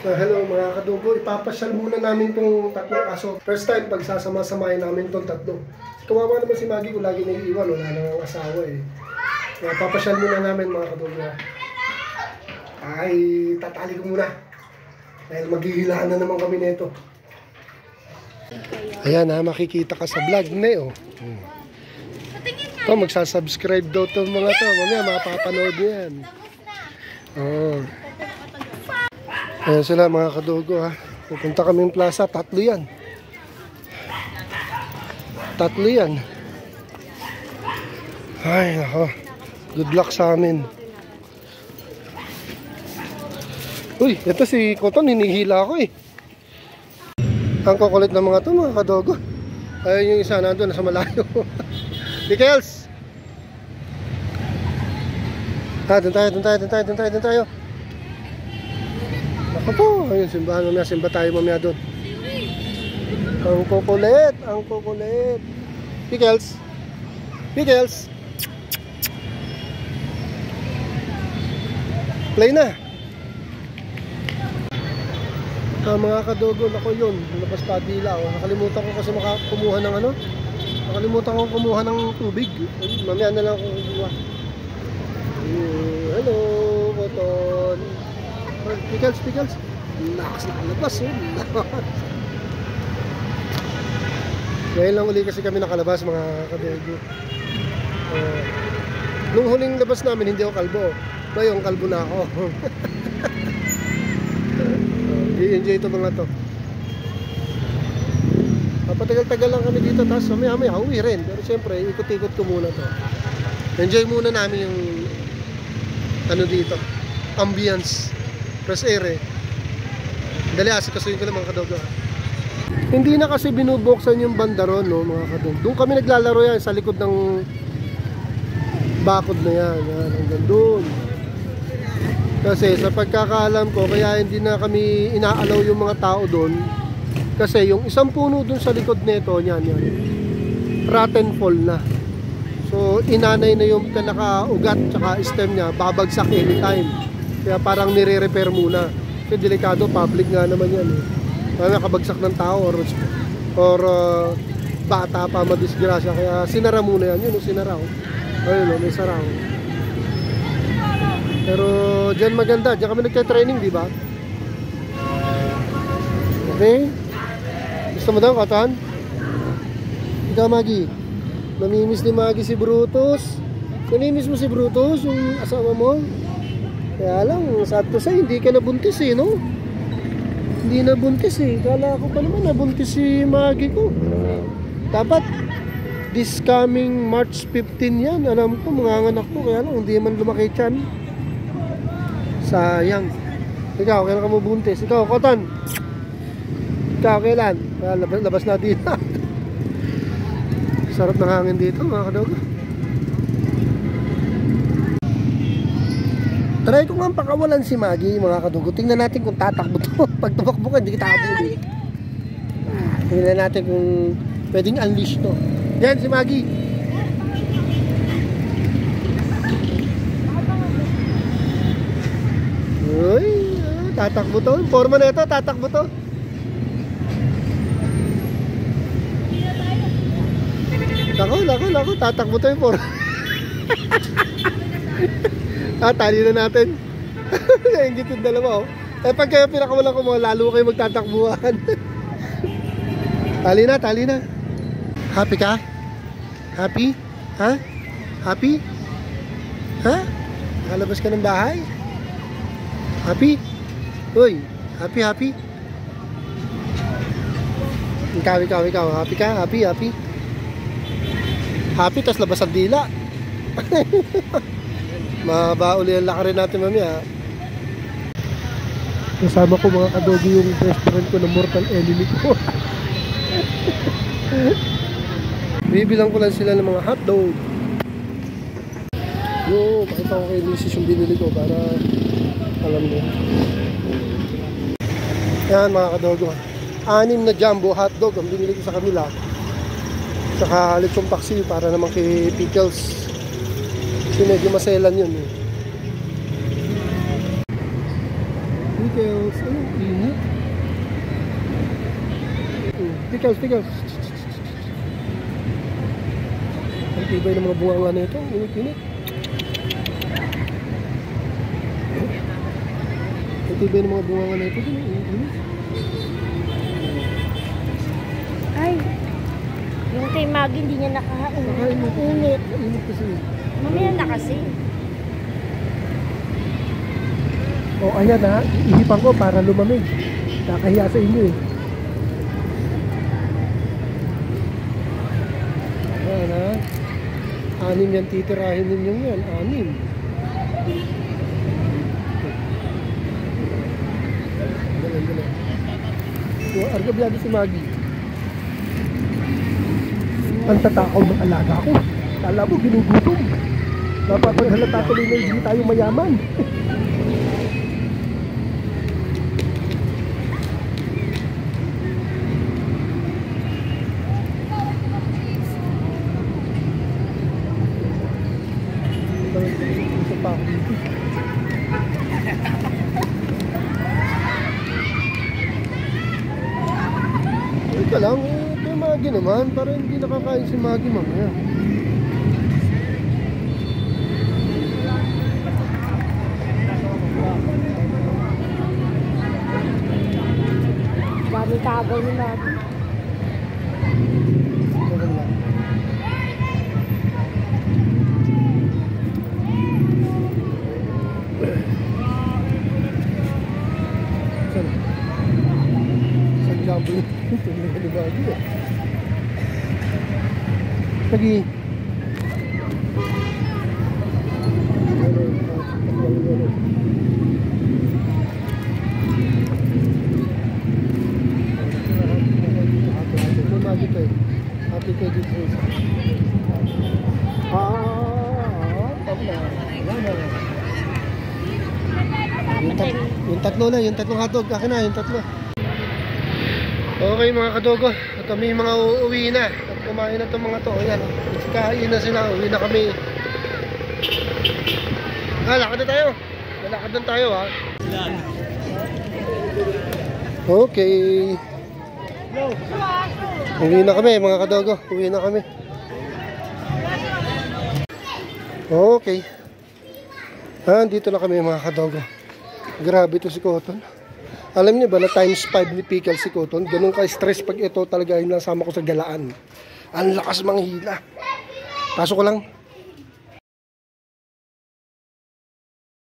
Hello mga kadugo, ipapasyal muna namin itong tatlo kaso first time pagsasama-samahin namin itong tatlo. Kawawa naman si Maggie kung lagi naiiwan, wala nang asawa eh. Kaya papasyal muna namin mga kadugo. Ay, tatali ko muna. Dahil maghihilaan na naman kami nito. Ayan ha, makikita ka sa vlog na eh. Ito, magsasubscribe daw itong mga to. Mamaya mapapanood niyo yan. Ayan sila mga kadugo ha. Pupunta kami ng plaza, tatlo yan. Tatlo yan. Ay nako, good luck sa amin. Uy, ito si Koton, hinihila ako eh. Ang kukulit ng mga to mga kadugo. Ayun yung isa nandun, nasa malayo. Dikels! Dun tayo. Ako po, ayun, simbahan mamaya, simba tayo mamaya doon. Ang kukulit. Pickles. Play na. Mga kadugo, ako yun, labas pa dila. Nakalimutan ko kasi kumuha ng ano. Nakalimutan ko kumuha ng tubig. Ayun, mamaya na lang ako kumuha. Hello, Koton. Pickles. Nakas nakalabas eh. Ngayon lang uli kasi kami nakalabas mga kadugo. Nung huling labas namin hindi ako kalbo. Ngayon kalbo na ako. I-enjoy ito mga to. Patagal-tagal lang kami dito. Tapos mamaya uwi rin. Pero syempre ikot-ikot ko muna to. Enjoy muna namin yung ano dito, ambience. Fresh air eh. Dali asikasuhin ko lang mga kadugo. Hindi na kasi binubuksan yung bandaron no mga kadugo. Doon kami naglalaro yan sa likod ng bakod na yan. Hanggang doon. Kasi sa pagkakaalam ko kaya hindi na kami inaalaw yung mga tao doon. Kasi yung isang puno doon sa likod nito yan. Rotten fall na. So inanay na yung pinaka-ugat tsaka stem niya, babagsak anytime. Kaya parang nire-repair muna. Kasi delikado, public nga naman yan eh. Kaya nakabagsak ng tao or bata pa madisgrasya. Kaya sinara muna yan. Yun o sinara o. Ayun o, may sara o. Pero dyan maganda. Dyan kami nagka-training, di ba? Okay. Gusto mo daw, Koton? Ikaw, Maggie. Namimiss ni Maggie si Brutus. Namimiss mo si Brutus, yung asawa mo? Kaya lang, sad to say, hindi ka nabuntis eh, no? Hindi nabuntis eh. Kala ko pa naman nabuntis si Maggie ko. Dapat, this coming March 15 yan. Alam ko, mga anak ko. Kaya lang, hindi man lumaki tiyan. Sayang. Ikaw, kailan ka mo buntis? Ikaw, Koton. Ikaw, kailan? Labas na dito. Sarap ng hangin dito, mga kadugo. Try ko nga pakawalan si Maggie, mga kadugo. Tingnan natin kung tatakbo to. Pag tumakbo ka, hindi kita abuli. Tingnan natin kung pwedeng unleash to. Yan, si Maggie. Uy, tatakbo to. Forma na ito, tatakbo to. Lako, tatakbo to yung forma. Tali na natin. Nainggit yung dalawa oh. Eh pag kayo pinakawalan ko mo, lalo kayo magtatakbuhan. Tali na. Happy ka? Happy? Ha? Happy? Ha? Nakalabas ka ng bahay? Happy? Uy, happy? Ikaw. Happy ka? Happy? Happy, tas labas ang dila. Mahaba uli ang lakarin natin mamaya. Kasama ko mga kadugo yung best friend ko na mortal enemy ko. Bibilang ko lang sila ng mga hotdog. Yo, pakita ko kay Mrs. yung binili ko para alam niyo. Yan mga kadugo. 6 na jumbo hotdog ang binili ko sa kanila. Saka lechong paksiw para naman kay Pickles. Kasi medyo maselan yun eh. Pickles. Ayun, init. Pickles. Ang tibay ng mga bunganga nito. Init. Ang tibay ng mga bunganga nito. Init. Ay, yung kay Maggie hindi niya nakahain. Nakain mo. Init. Init kasi. Mamaya na kasi. O ayan ha, ihipan ko para lumamig. Kakahiya sa inyo eh. Ayan ha. 6 yan titirahin ninyo yan. 6. Galing. So, argabyado si Maggie. Ang tatakaw ng alaga ko. Kala mo, ginugutom. Napapaghalata tuloy na hindi tayo mayaman. Ito pa ako dito. Ito lang, kay Maggie naman, para hindi nakakain si Maggie mamaya. Dami kagaw ni Maggie. Sa jumbo ito ni Maggie. Lagi. Happy ko dito. Yung tatlo na, yung tatlong hotdog. Akin na, yung tatlo. Okay mga kadogo, at kami mga uuwi na. At kumain na itong mga to. Ayan, kain na sila. Uwi na kami. Lakad na tayo. Lakad na tayo ha. Okay. Uwi na kami mga kadogo. Uwi na kami. Okay. Dito na kami mga kadogo. Grabe to si Cotton. Alam niyo ba na times 5 ni Pickle si Cotton? Ganun ka-stress pag ito talaga yung nasama ko sa galaan. Ang lakas manghila. Pasok ko lang.